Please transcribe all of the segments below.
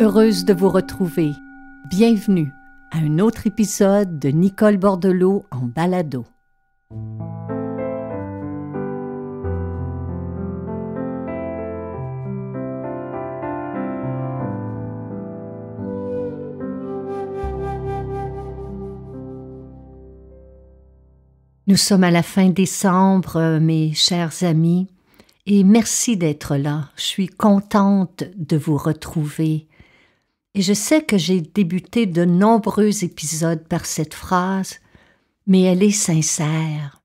Heureuse de vous retrouver. Bienvenue à un autre épisode de Nicole Bordelot en balado. Nous sommes à la fin décembre, mes chers amis, et merci d'être là. Je suis contente de vous retrouver. Et je sais que j'ai débuté de nombreux épisodes par cette phrase, mais elle est sincère.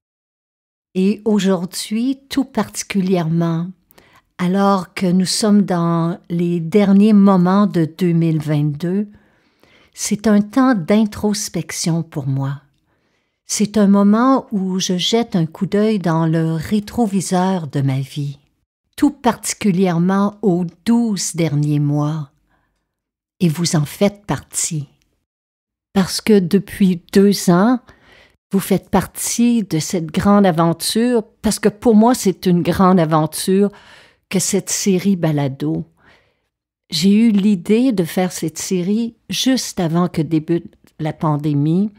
Et aujourd'hui, tout particulièrement, alors que nous sommes dans les derniers moments de 2022, c'est un temps d'introspection pour moi. C'est un moment où je jette un coup d'œil dans le rétroviseur de ma vie, tout particulièrement aux 12 derniers mois. Et vous en faites partie. Parce que depuis 2 ans, vous faites partie de cette grande aventure, parce que pour moi, c'est une grande aventure que cette série balado. J'ai eu l'idée de faire cette série juste avant que débute la pandémie,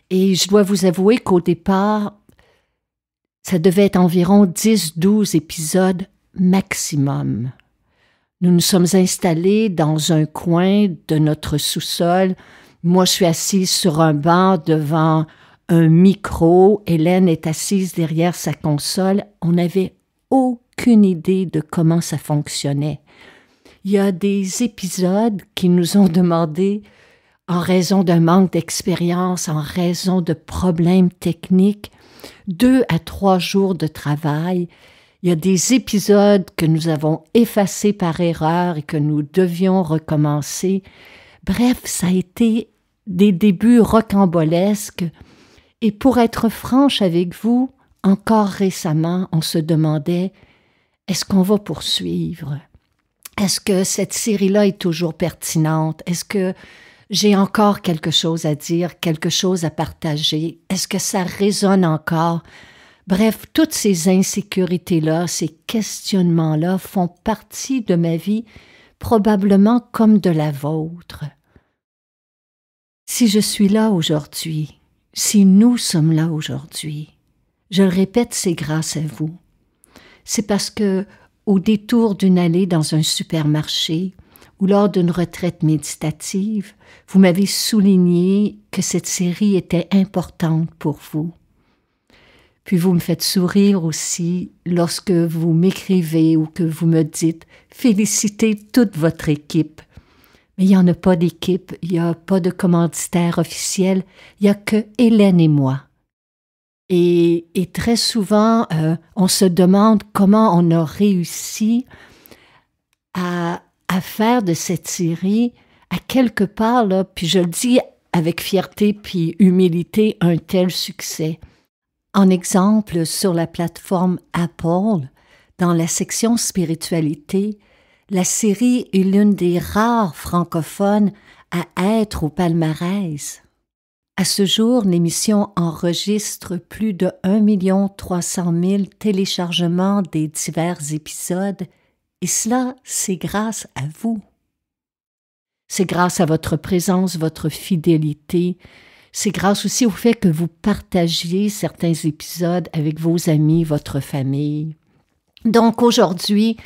et je dois vous avouer qu'au départ, ça devait être environ 10-12 épisodes maximum. Nous nous sommes installés dans un coin de notre sous-sol. Moi, je suis assise sur un banc devant un micro. Hélène est assise derrière sa console. On n'avait aucune idée de comment ça fonctionnait. Il y a des épisodes qui nous ont demandé, en raison d'un manque d'expérience, en raison de problèmes techniques, 2 à 3 jours de travail. Il y a des épisodes que nous avons effacés par erreur et que nous devions recommencer. Bref, ça a été des débuts rocambolesques. Et pour être franche avec vous, encore récemment, on se demandait, est-ce qu'on va poursuivre? Est-ce que cette série-là est toujours pertinente? Est-ce que j'ai encore quelque chose à dire, quelque chose à partager? Est-ce que ça résonne encore? Bref, toutes ces insécurités-là, ces questionnements-là font partie de ma vie, probablement comme de la vôtre. Si je suis là aujourd'hui, si nous sommes là aujourd'hui, je le répète, c'est grâce à vous. C'est parce que, au détour d'une allée dans un supermarché ou lors d'une retraite méditative, vous m'avez souligné que cette série était importante pour vous. Puis vous me faites sourire aussi lorsque vous m'écrivez ou que vous me dites « Félicitez toute votre équipe ». Mais il n'y en a pas d'équipe, il n'y a pas de commanditaire officiel, il n'y a que Hélène et moi. Et très souvent, on se demande comment on a réussi à faire de cette série, à quelque part, là, puis je le dis avec fierté puis humilité, un tel succès. En exemple, sur la plateforme Apple, dans la section spiritualité, la série est l'une des rares francophones à être au palmarès. À ce jour, l'émission enregistre plus de 1 300 000 téléchargements des divers épisodes, et cela, c'est grâce à vous. C'est grâce à votre présence, votre fidélité. C'est grâce aussi au fait que vous partagiez certains épisodes avec vos amis, votre famille. Donc aujourd'hui,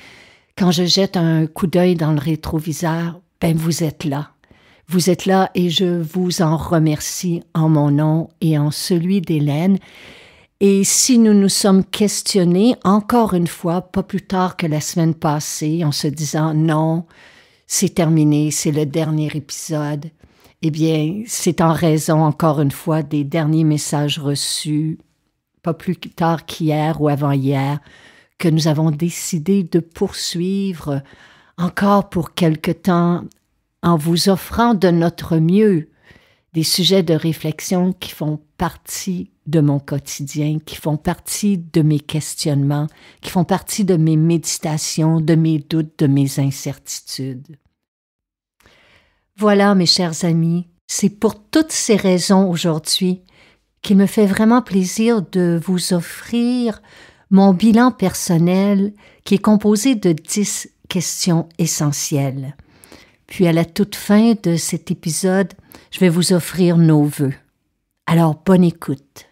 quand je jette un coup d'œil dans le rétroviseur, vous êtes là. Vous êtes là et je vous en remercie en mon nom et en celui d'Hélène. Et si nous nous sommes questionnés, encore une fois, pas plus tard que la semaine passée, en se disant « non, c'est terminé, c'est le dernier épisode », eh bien, c'est en raison, encore une fois, des derniers messages reçus, pas plus tard qu'hier ou avant-hier, que nous avons décidé de poursuivre encore pour quelque temps en vous offrant de notre mieux des sujets de réflexion qui font partie de mon quotidien, qui font partie de mes questionnements, qui font partie de mes méditations, de mes doutes, de mes incertitudes. Voilà, mes chers amis, c'est pour toutes ces raisons aujourd'hui qu'il me fait vraiment plaisir de vous offrir mon bilan personnel qui est composé de 10 questions essentielles. Puis à la toute fin de cet épisode, je vais vous offrir nos vœux. Alors, bonne écoute.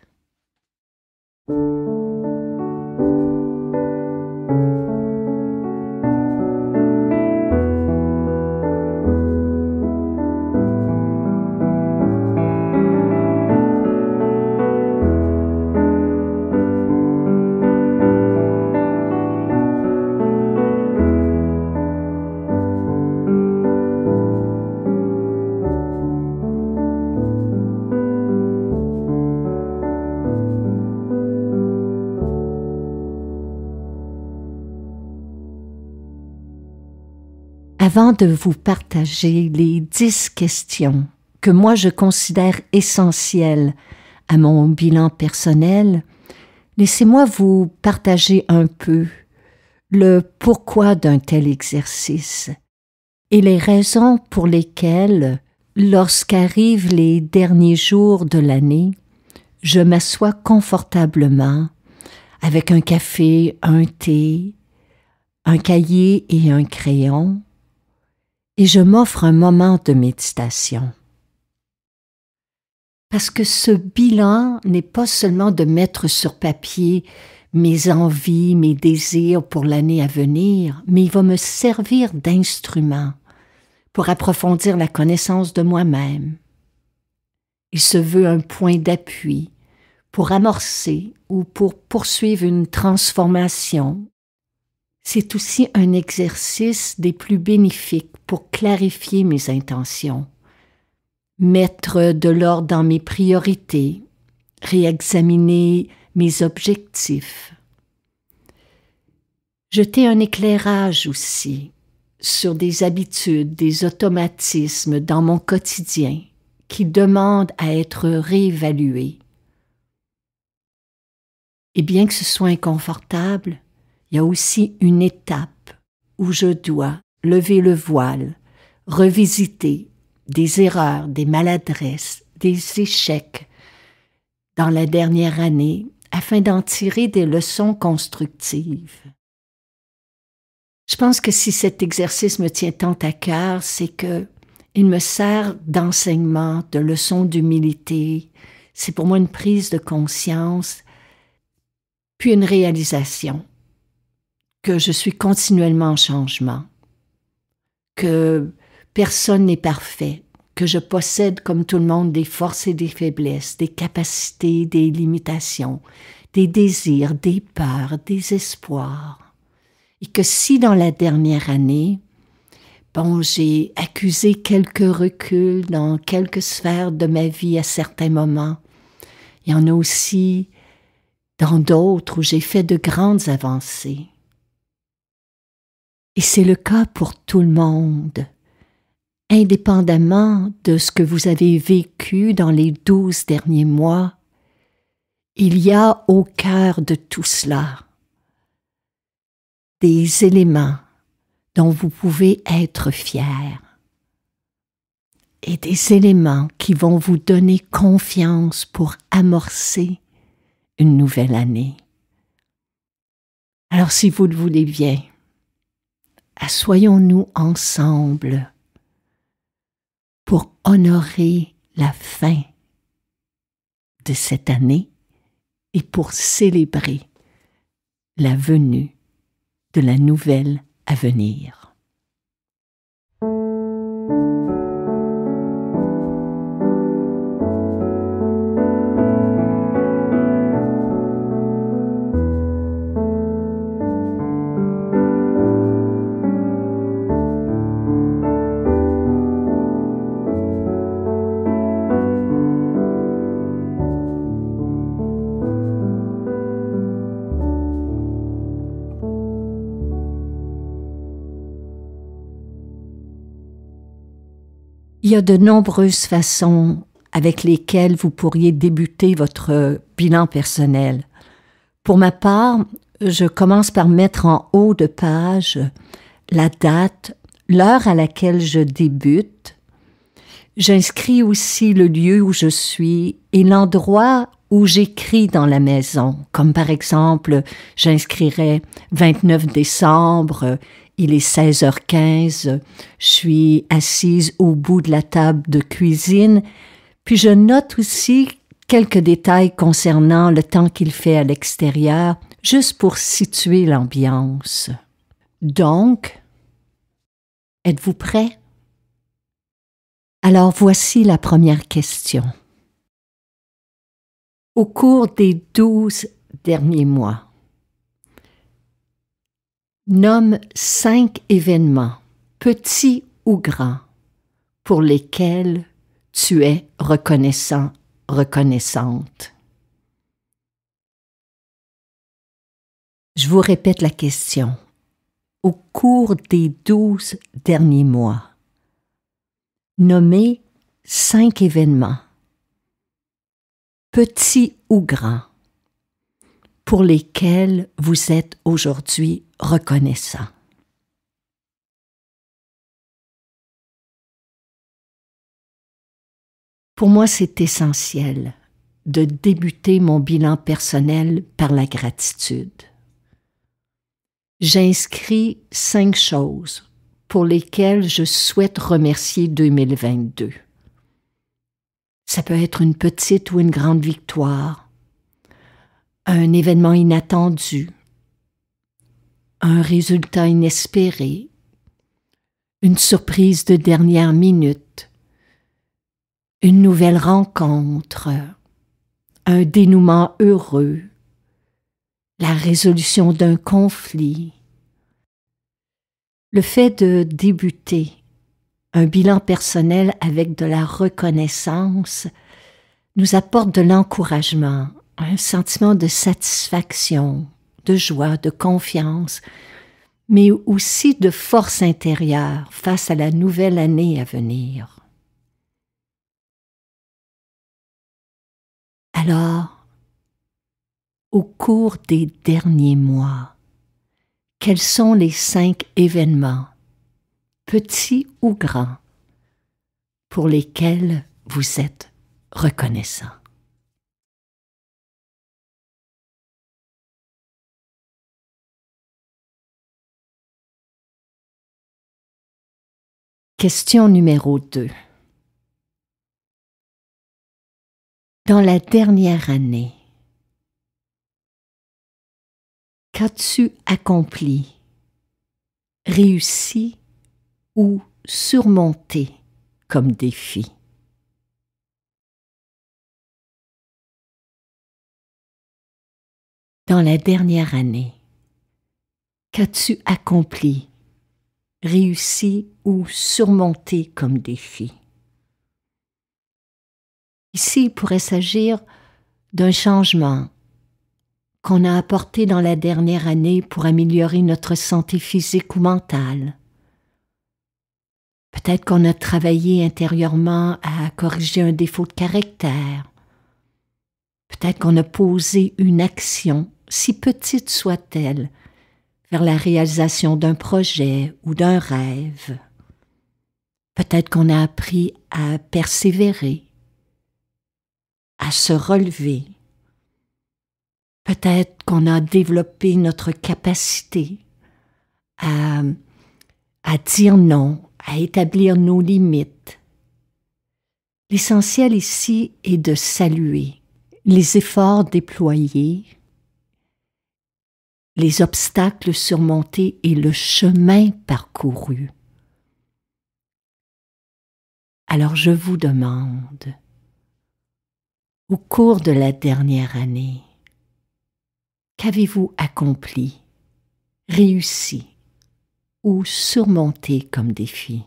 Avant de vous partager les 10 questions que moi je considère essentielles à mon bilan personnel, laissez-moi vous partager un peu le pourquoi d'un tel exercice et les raisons pour lesquelles, lorsqu'arrivent les derniers jours de l'année, je m'assois confortablement avec un café, un thé, un cahier et un crayon, et je m'offre un moment de méditation. Parce que ce bilan n'est pas seulement de mettre sur papier mes envies, mes désirs pour l'année à venir, mais il va me servir d'instrument pour approfondir la connaissance de moi-même. Il se veut un point d'appui pour amorcer ou pour poursuivre une transformation. C'est aussi un exercice des plus bénéfiques pour clarifier mes intentions, mettre de l'ordre dans mes priorités, réexaminer mes objectifs. Jeter un éclairage aussi sur des habitudes, des automatismes dans mon quotidien qui demandent à être réévalués. Et bien que ce soit inconfortable, il y a aussi une étape où je dois lever le voile, revisiter des erreurs, des maladresses, des échecs dans la dernière année afin d'en tirer des leçons constructives. Je pense que si cet exercice me tient tant à cœur, c'est que il me sert d'enseignement, de leçon d'humilité. C'est pour moi une prise de conscience, puis une réalisation que je suis continuellement en changement, que personne n'est parfait, que je possède comme tout le monde des forces et des faiblesses, des capacités, des limitations, des désirs, des peurs, des espoirs. Et que si dans la dernière année, j'ai accusé quelques reculs dans quelques sphères de ma vie à certains moments, il y en a aussi dans d'autres où j'ai fait de grandes avancées. Et c'est le cas pour tout le monde, indépendamment de ce que vous avez vécu dans les 12 derniers mois. Il y a au cœur de tout cela des éléments dont vous pouvez être fiers et des éléments qui vont vous donner confiance pour amorcer une nouvelle année. Alors si vous le voulez bien, assoyons-nous ensemble pour honorer la fin de cette année et pour célébrer la venue de la nouvelle à venir. Il y a de nombreuses façons avec lesquelles vous pourriez débuter votre bilan personnel. Pour ma part, je commence par mettre en haut de page la date, l'heure à laquelle je débute. J'inscris aussi le lieu où je suis et l'endroit où j'écris dans la maison. Comme par exemple, j'inscrirai 29 décembre il est 16h15, je suis assise au bout de la table de cuisine, puis je note aussi quelques détails concernant le temps qu'il fait à l'extérieur, juste pour situer l'ambiance. Donc, êtes-vous prêts? Alors voici la première question. Au cours des 12 derniers mois, nomme 5 événements, petits ou grands, pour lesquels tu es reconnaissant, reconnaissante. Je vous répète la question. Au cours des 12 derniers mois, nommez 5 événements, petits ou grands, pour lesquels vous êtes aujourd'hui reconnaissant. Pour moi, c'est essentiel de débuter mon bilan personnel par la gratitude. J'inscris 5 choses pour lesquelles je souhaite remercier 2022. Ça peut être une petite ou une grande victoire, un événement inattendu, un résultat inespéré, une surprise de dernière minute, une nouvelle rencontre, un dénouement heureux, la résolution d'un conflit. Le fait de débuter un bilan personnel avec de la reconnaissance nous apporte de l'encouragement, un sentiment de satisfaction, de joie, de confiance, mais aussi de force intérieure face à la nouvelle année à venir. Alors, au cours des derniers mois, quels sont les 5 événements, petits ou grands, pour lesquels vous êtes reconnaissant? Question numéro 2. Dans la dernière année, qu'as-tu accompli, réussi ou surmonté comme défi? Dans la dernière année, qu'as-tu accompli, réussi ou surmonté comme défi? Ici, il pourrait s'agir d'un changement qu'on a apporté dans la dernière année pour améliorer notre santé physique ou mentale. Peut-être qu'on a travaillé intérieurement à corriger un défaut de caractère. Peut-être qu'on a posé une action, si petite soit-elle, vers la réalisation d'un projet ou d'un rêve. Peut-être qu'on a appris à persévérer, à se relever. Peut-être qu'on a développé notre capacité à dire non, à établir nos limites. L'essentiel ici est de saluer les efforts déployés, les obstacles surmontés et le chemin parcouru. Alors je vous demande, au cours de la dernière année, qu'avez-vous accompli, réussi ou surmonté comme défi?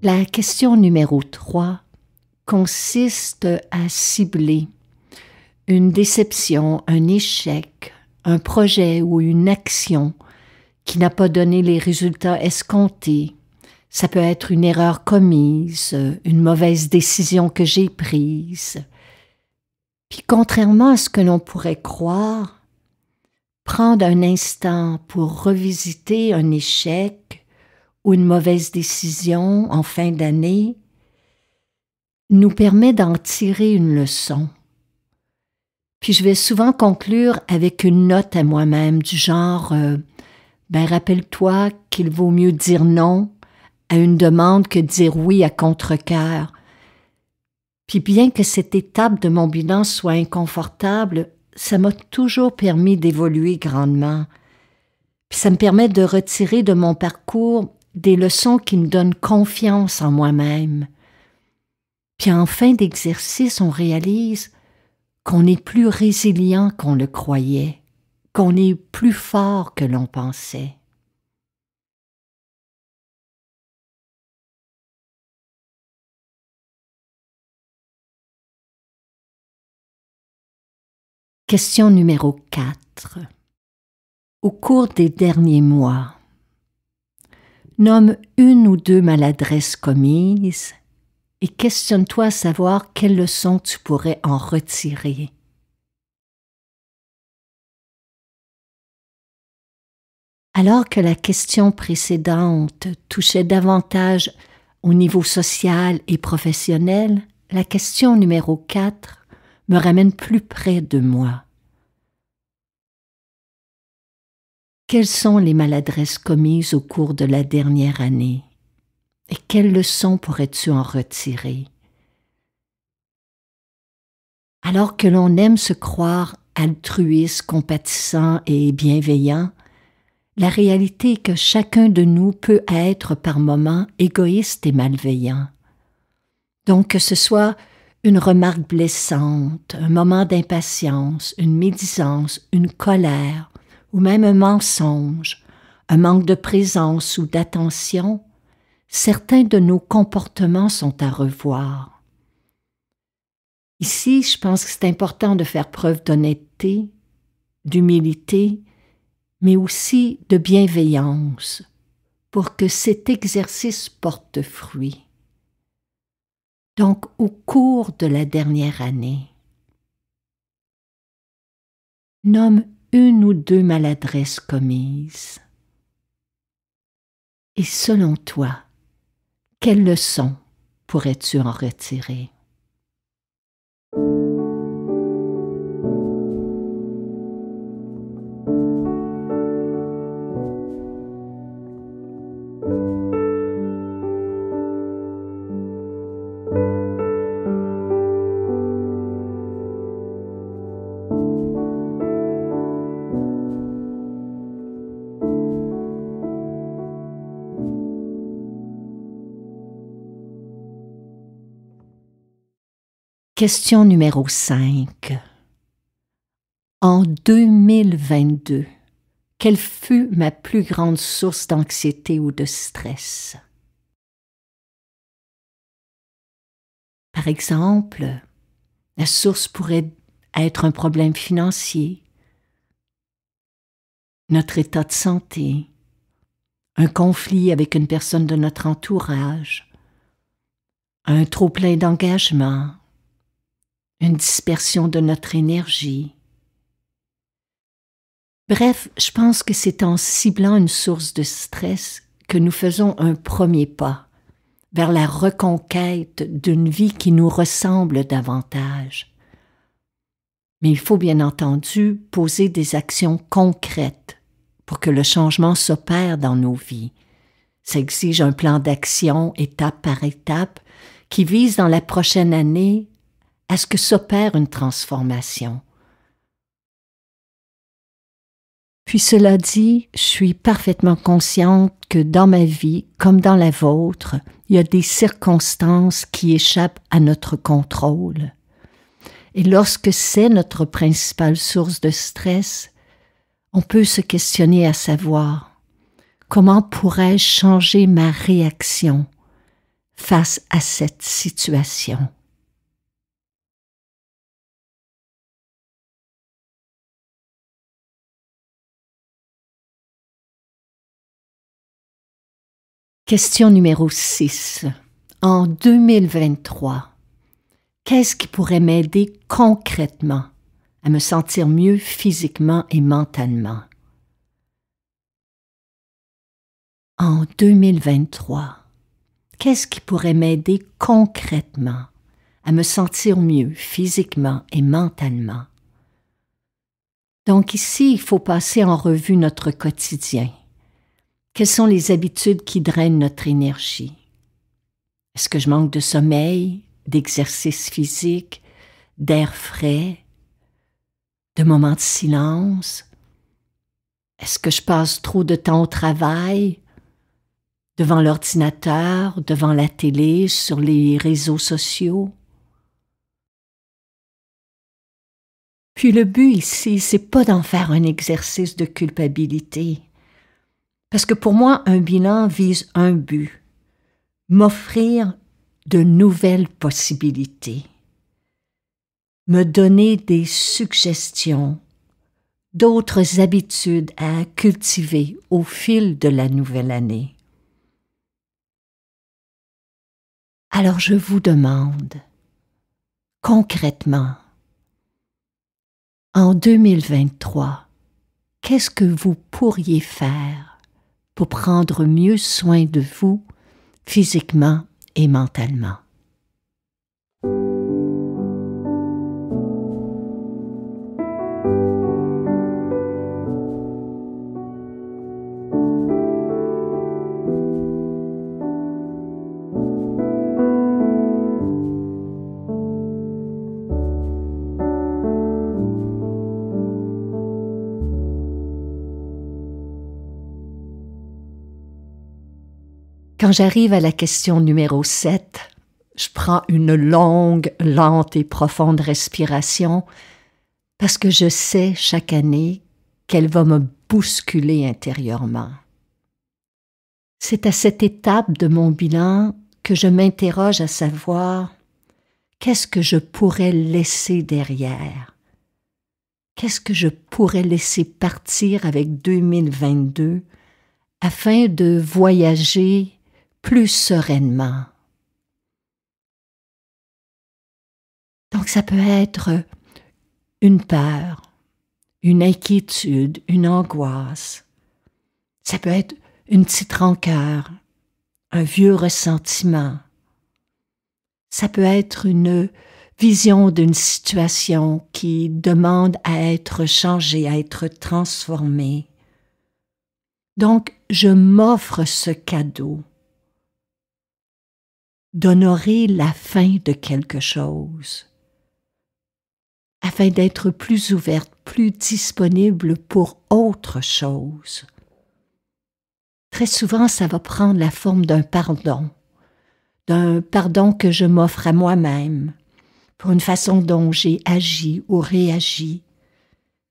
La question numéro 3 consiste à cibler une déception, un échec, un projet ou une action qui n'a pas donné les résultats escomptés. Ça peut être une erreur commise, une mauvaise décision que j'ai prise. Puis contrairement à ce que l'on pourrait croire, prendre un instant pour revisiter un échec ou une mauvaise décision en fin d'année nous permet d'en tirer une leçon. Puis je vais souvent conclure avec une note à moi-même du genre rappelle-toi qu'il vaut mieux dire non à une demande que dire oui à contre-cœur. Puis bien que cette étape de mon bilan soit inconfortable, ça m'a toujours permis d'évoluer grandement. Puis ça me permet de retirer de mon parcours des leçons qui me donnent confiance en moi-même. Puis en fin d'exercice, on réalise qu'on est plus résilient qu'on le croyait, qu'on est plus fort que l'on pensait. Question numéro 4. Au cours des derniers mois, nomme une ou deux maladresses commises et questionne-toi à savoir quelles leçons tu pourrais en retirer. Alors que la question précédente touchait davantage au niveau social et professionnel, la question numéro 4 me ramène plus près de moi. Quelles sont les maladresses commises au cours de la dernière année? Et quelles leçons pourrais-tu en retirer? Alors que l'on aime se croire altruiste, compatissant et bienveillant, la réalité est que chacun de nous peut être par moments égoïste et malveillant. Donc que ce soit une remarque blessante, un moment d'impatience, une médisance, une colère, ou même un mensonge, un manque de présence ou d'attention, certains de nos comportements sont à revoir. Ici, je pense que c'est important de faire preuve d'honnêteté, d'humilité, mais aussi de bienveillance pour que cet exercice porte fruit. Donc, au cours de la dernière année, nomme une ou deux maladresses commises. Et selon toi, quelles leçons pourrais-tu en retirer? Question numéro 5. En 2022, quelle fut ma plus grande source d'anxiété ou de stress? Par exemple, la source pourrait être un problème financier, notre état de santé, un conflit avec une personne de notre entourage, un trop-plein d'engagement, une dispersion de notre énergie. Bref, je pense que c'est en ciblant une source de stress que nous faisons un premier pas vers la reconquête d'une vie qui nous ressemble davantage. Mais il faut bien entendu poser des actions concrètes pour que le changement s'opère dans nos vies. Ça exige un plan d'action étape par étape qui vise dans la prochaine année à ce que s'opère une transformation. Puis cela dit, je suis parfaitement consciente que dans ma vie, comme dans la vôtre, il y a des circonstances qui échappent à notre contrôle. Et lorsque c'est notre principale source de stress, on peut se questionner à savoir comment pourrais-je changer ma réaction face à cette situation? Question numéro 6. En 2023, qu'est-ce qui pourrait m'aider concrètement à me sentir mieux physiquement et mentalement? En 2023, qu'est-ce qui pourrait m'aider concrètement à me sentir mieux physiquement et mentalement? Donc ici, il faut passer en revue notre quotidien. Quelles sont les habitudes qui drainent notre énergie? Est-ce que je manque de sommeil, d'exercice physique, d'air frais, de moments de silence? Est-ce que je passe trop de temps au travail, devant l'ordinateur, devant la télé, sur les réseaux sociaux? Puis le but ici, c'est pas d'en faire un exercice de culpabilité. Parce que pour moi, un bilan vise un but, m'offrir de nouvelles possibilités, me donner des suggestions, d'autres habitudes à cultiver au fil de la nouvelle année. Alors je vous demande, concrètement, en 2023, qu'est-ce que vous pourriez faire pour prendre mieux soin de vous physiquement et mentalement? Quand j'arrive à la question numéro 7, je prends une longue, lente et profonde respiration parce que je sais chaque année qu'elle va me bousculer intérieurement. C'est à cette étape de mon bilan que je m'interroge à savoir qu'est-ce que je pourrais laisser derrière? Qu'est-ce que je pourrais laisser partir avec 2022 afin de voyager plus sereinement? Donc ça peut être une peur, une inquiétude, une angoisse. Ça peut être une petite rancœur, un vieux ressentiment. Ça peut être une vision d'une situation qui demande à être changée, à être transformée. Donc, je m'offre ce cadeau d'honorer la fin de quelque chose, afin d'être plus ouverte, plus disponible pour autre chose. Très souvent, ça va prendre la forme d'un pardon que je m'offre à moi-même, pour une façon dont j'ai agi ou réagi.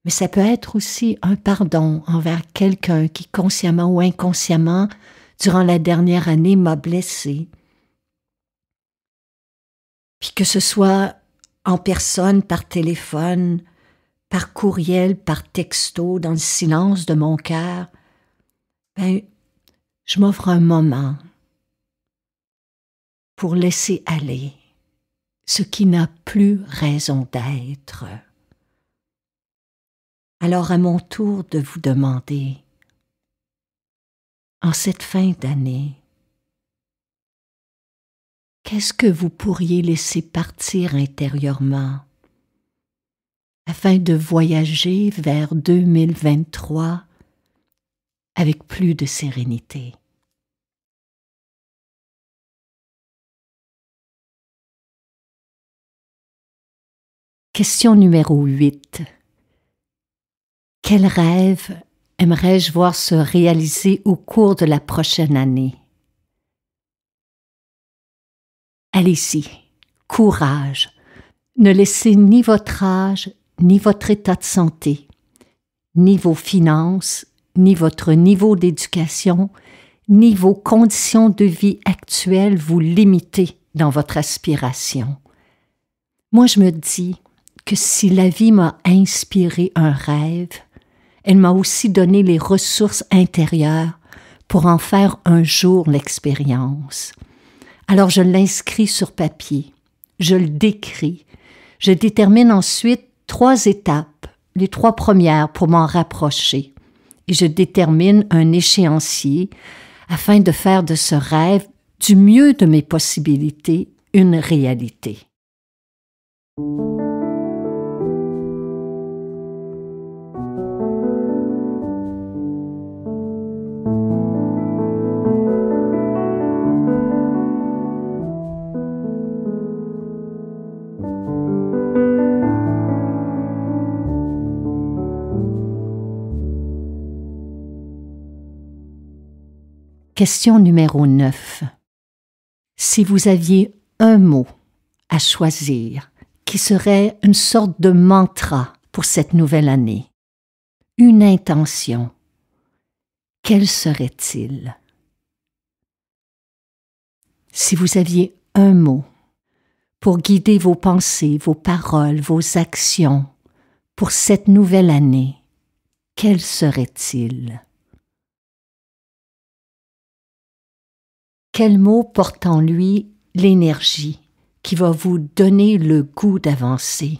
Mais ça peut être aussi un pardon envers quelqu'un qui, consciemment ou inconsciemment, durant la dernière année, m'a blessé. Puis que ce soit en personne, par téléphone, par courriel, par texto, dans le silence de mon cœur, je m'offre un moment pour laisser aller ce qui n'a plus raison d'être. Alors à mon tour de vous demander, en cette fin d'année, qu'est-ce que vous pourriez laisser partir intérieurement afin de voyager vers 2023 avec plus de sérénité? Question numéro 8. Quel rêve aimerais-je voir se réaliser au cours de la prochaine année? Allez-y, courage. Ne laissez ni votre âge, ni votre état de santé, ni vos finances, ni votre niveau d'éducation, ni vos conditions de vie actuelles vous limiter dans votre aspiration. Moi, je me dis que si la vie m'a inspiré un rêve, elle m'a aussi donné les ressources intérieures pour en faire un jour l'expérience. Alors je l'inscris sur papier, je le décris, je détermine ensuite 3 étapes, les 3 premières pour m'en rapprocher, et je détermine un échéancier afin de faire de ce rêve, du mieux de mes possibilités, une réalité. Question numéro 9. Si vous aviez un mot à choisir qui serait une sorte de mantra pour cette nouvelle année, une intention, quel serait-il? Si vous aviez un mot pour guider vos pensées, vos paroles, vos actions pour cette nouvelle année, quel serait-il? Quel mot porte en lui l'énergie qui va vous donner le goût d'avancer,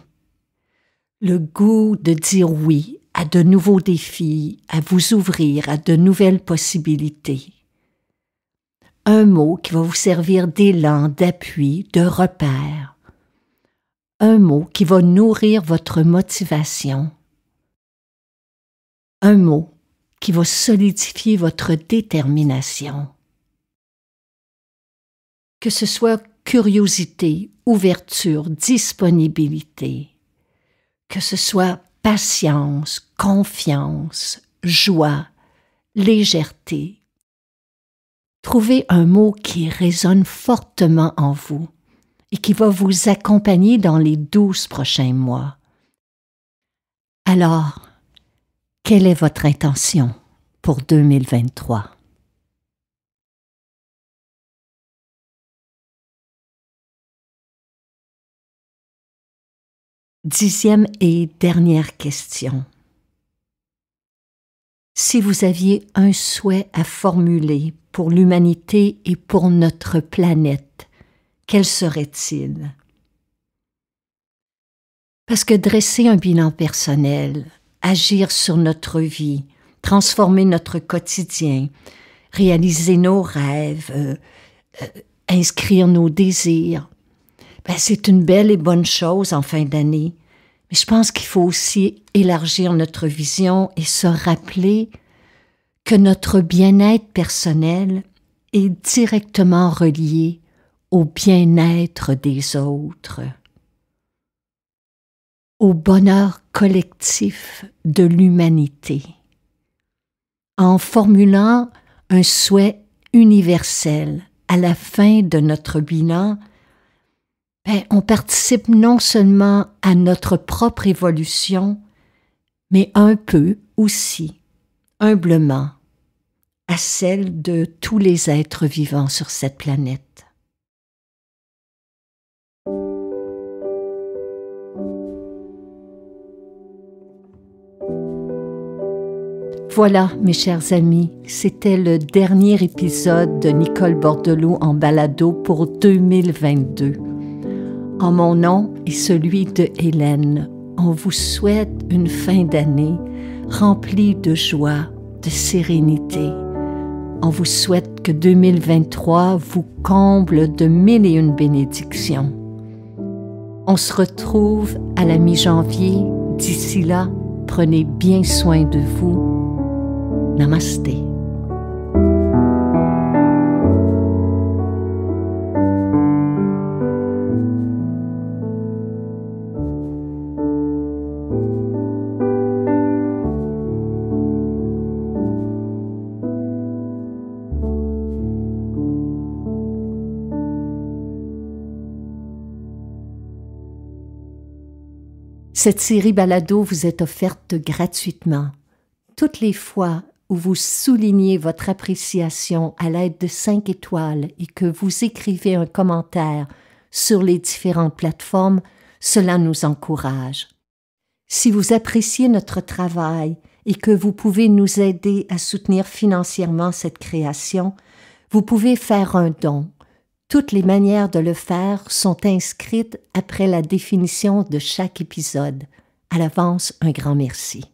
le goût de dire oui à de nouveaux défis, à vous ouvrir à de nouvelles possibilités? Un mot qui va vous servir d'élan, d'appui, de repère. Un mot qui va nourrir votre motivation. Un mot qui va solidifier votre détermination. Que ce soit curiosité, ouverture, disponibilité, que ce soit patience, confiance, joie, légèreté. Trouvez un mot qui résonne fortement en vous et qui va vous accompagner dans les 12 prochains mois. Alors, quelle est votre intention pour 2023? Dixième et dernière question. Si vous aviez un souhait à formuler pour l'humanité et pour notre planète, quel serait-il? Parce que dresser un bilan personnel, agir sur notre vie, transformer notre quotidien, réaliser nos rêves, inscrire nos désirs, c'est une belle et bonne chose en fin d'année, mais je pense qu'il faut aussi élargir notre vision et se rappeler que notre bien-être personnel est directement relié au bien-être des autres, au bonheur collectif de l'humanité. En formulant un souhait universel à la fin de notre bilan, on participe non seulement à notre propre évolution, mais un peu aussi, humblement, à celle de tous les êtres vivants sur cette planète. Voilà, mes chers amis, c'était le dernier épisode de Nicole Bordelot en balado pour 2022. En mon nom et celui de Hélène, on vous souhaite une fin d'année remplie de joie, de sérénité. On vous souhaite que 2023 vous comble de 1001 bénédictions. On se retrouve à la mi-janvier. D'ici là, prenez bien soin de vous. Namasté. Cette série balado vous est offerte gratuitement. Toutes les fois où vous soulignez votre appréciation à l'aide de 5 étoiles et que vous écrivez un commentaire sur les différentes plateformes, cela nous encourage. Si vous appréciez notre travail et que vous pouvez nous aider à soutenir financièrement cette création, vous pouvez faire un don. Toutes les manières de le faire sont inscrites après la définition de chaque épisode. À l'avance, un grand merci.